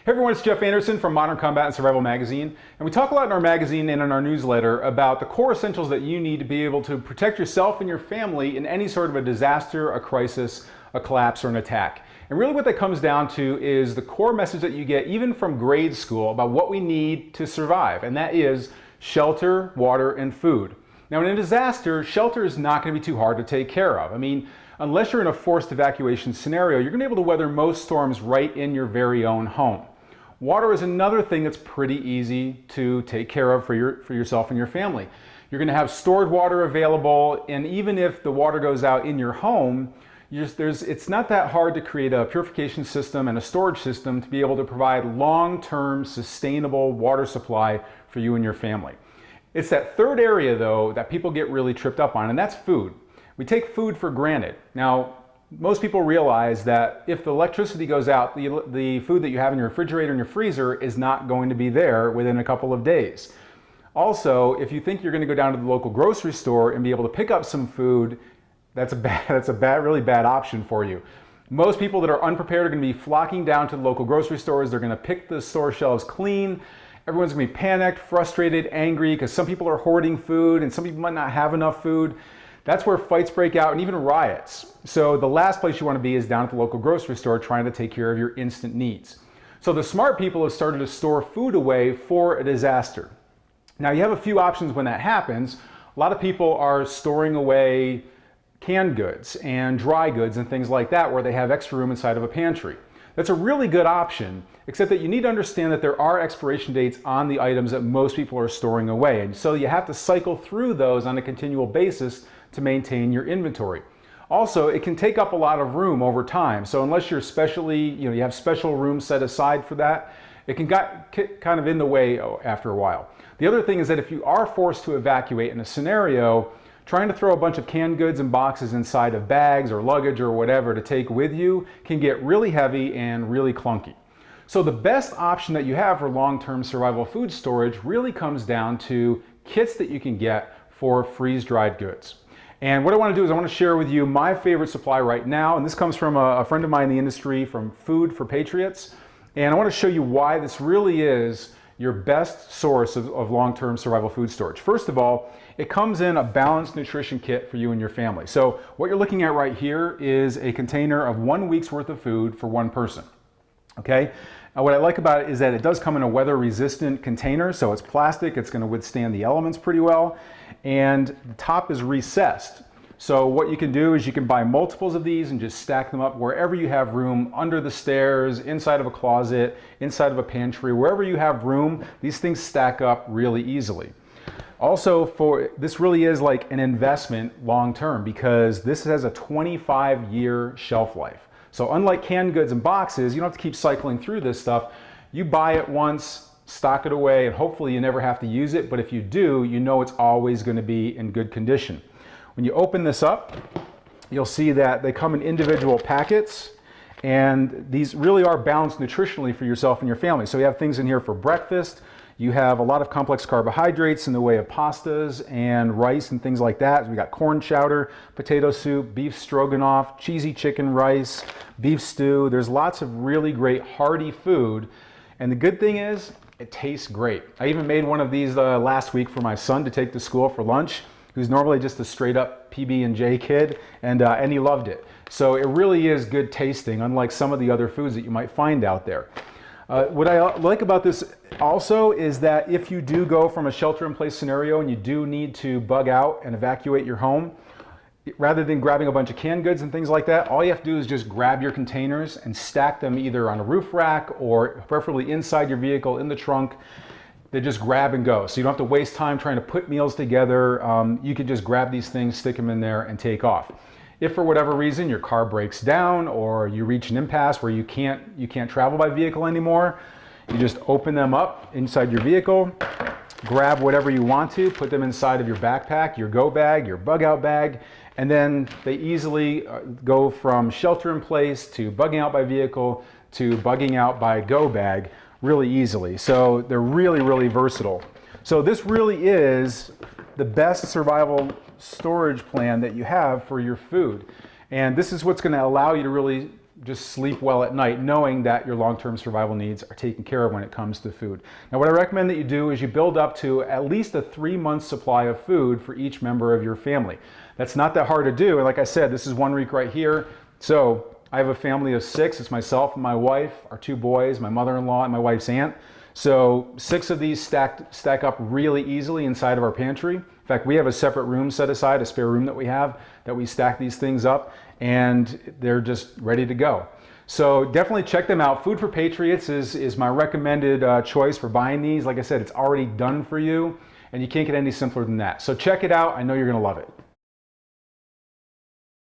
Hey everyone, it's Jeff Anderson from Modern Combat and Survival Magazine, and we talk a lot in our magazine and in our newsletter about the core essentials that you need to be able to protect yourself and your family in any sort of a disaster, a crisis, a collapse, or an attack. And really what that comes down to is the core message that you get even from grade school about what we need to survive, and that is shelter, water, and food. Now in a disaster, shelter is not going to be too hard to take care of. I mean, unless you're in a forced evacuation scenario, you're going to be able to weather most storms right in your very own home. Water is another thing that's pretty easy to take care of for yourself and your family. You're going to have stored water available, and even if the water goes out in your home, it's not that hard to create a purification system and a storage system to be able to provide long-term sustainable water supply for you and your family. It's that third area though that people get really tripped up on, and that's food. We take food for granted. Now, most people realize that if the electricity goes out, the food that you have in your refrigerator and your freezer is not going to be there within a couple of days. Also, if you think you're going to go down to the local grocery store and be able to pick up some food, that's a really bad option for you. Most people that are unprepared are going to be flocking down to the local grocery stores. They're going to pick the store shelves clean. Everyone's going to be panicked, frustrated, angry because some people are hoarding food and some people might not have enough food. That's where fights break out and even riots. So the last place you want to be is down at the local grocery store trying to take care of your instant needs. So the smart people have started to store food away for a disaster. Now you have a few options when that happens. A lot of people are storing away canned goods and dry goods and things like that where they have extra room inside of a pantry. That's a really good option, except that you need to understand that there are expiration dates on the items that most people are storing away. And so you have to cycle through those on a continual basis to maintain your inventory. Also, it can take up a lot of room over time. So unless you're you have special rooms set aside for that, it can get kind of in the way after a while. The other thing is that if you are forced to evacuate in a scenario, trying to throw a bunch of canned goods and boxes inside of bags or luggage or whatever to take with you can get really heavy and really clunky. So the best option that you have for long-term survival food storage really comes down to kits that you can get for freeze-dried goods. And what I want to do is I want to share with you my favorite supply right now, and this comes from a friend of mine in the industry from Food4Patriots, and I want to show you why this really is your best source of long-term survival food storage. First of all, it comes in a balanced nutrition kit for you and your family. So what you're looking at right here is a container of 1 week's worth of food for one person. Okay? Now what I like about it is that it does come in a weather-resistant container, so it's plastic, it's going to withstand the elements pretty well, and the top is recessed. So what you can do is you can buy multiples of these and just stack them up wherever you have room, under the stairs, inside of a closet, inside of a pantry, wherever you have room, these things stack up really easily. Also, this really is like an investment long-term because this has a 25-year shelf life. So unlike canned goods and boxes, you don't have to keep cycling through this stuff. You buy it once, stock it away, and hopefully you never have to use it, but if you do, you know it's always going to be in good condition. When you open this up, you'll see that they come in individual packets, and these really are balanced nutritionally for yourself and your family. So you have things in here for breakfast. You have a lot of complex carbohydrates in the way of pastas and rice and things like that. We got corn chowder, potato soup, beef stroganoff, cheesy chicken rice, beef stew. There's lots of really great hearty food. And the good thing is, it tastes great. I even made one of these last week for my son to take to school for lunch, who's normally just a straight up PB&J kid, and he loved it. So it really is good tasting, unlike some of the other foods that you might find out there. What I like about this also is that if you do go from a shelter-in-place scenario and you do need to bug out and evacuate your home, rather than grabbing a bunch of canned goods and things like that, all you have to do is just grab your containers and stack them either on a roof rack or preferably inside your vehicle in the trunk. They just grab and go. So you don't have to waste time trying to put meals together. You can just grab these things, stick them in there, and take off. If for whatever reason your car breaks down or you reach an impasse where you can't travel by vehicle anymore, you just open them up inside your vehicle, grab whatever you want to, put them inside of your backpack, your go bag, your bug out bag, and then they easily go from shelter in place to bugging out by vehicle to bugging out by go bag really easily. So they're really, really versatile. So this really is the best survival storage plan that you have for your food. And this is what's going to allow you to really just sleep well at night, knowing that your long-term survival needs are taken care of when it comes to food. Now, what I recommend that you do is you build up to at least a 3-month supply of food for each member of your family. That's not that hard to do, and like I said, this is 1 week right here. So I have a family of 6. It's myself and my wife, our 2 boys, my mother-in-law, and my wife's aunt. So 6 of these stack up really easily inside of our pantry. In fact, we have a separate room set aside, a spare room that we have, that we stack these things up, and they're just ready to go. So definitely check them out. Food for Patriots is my recommended choice for buying these. Like I said, it's already done for you, and you can't get any simpler than that. So check it out. I know you're going to love it.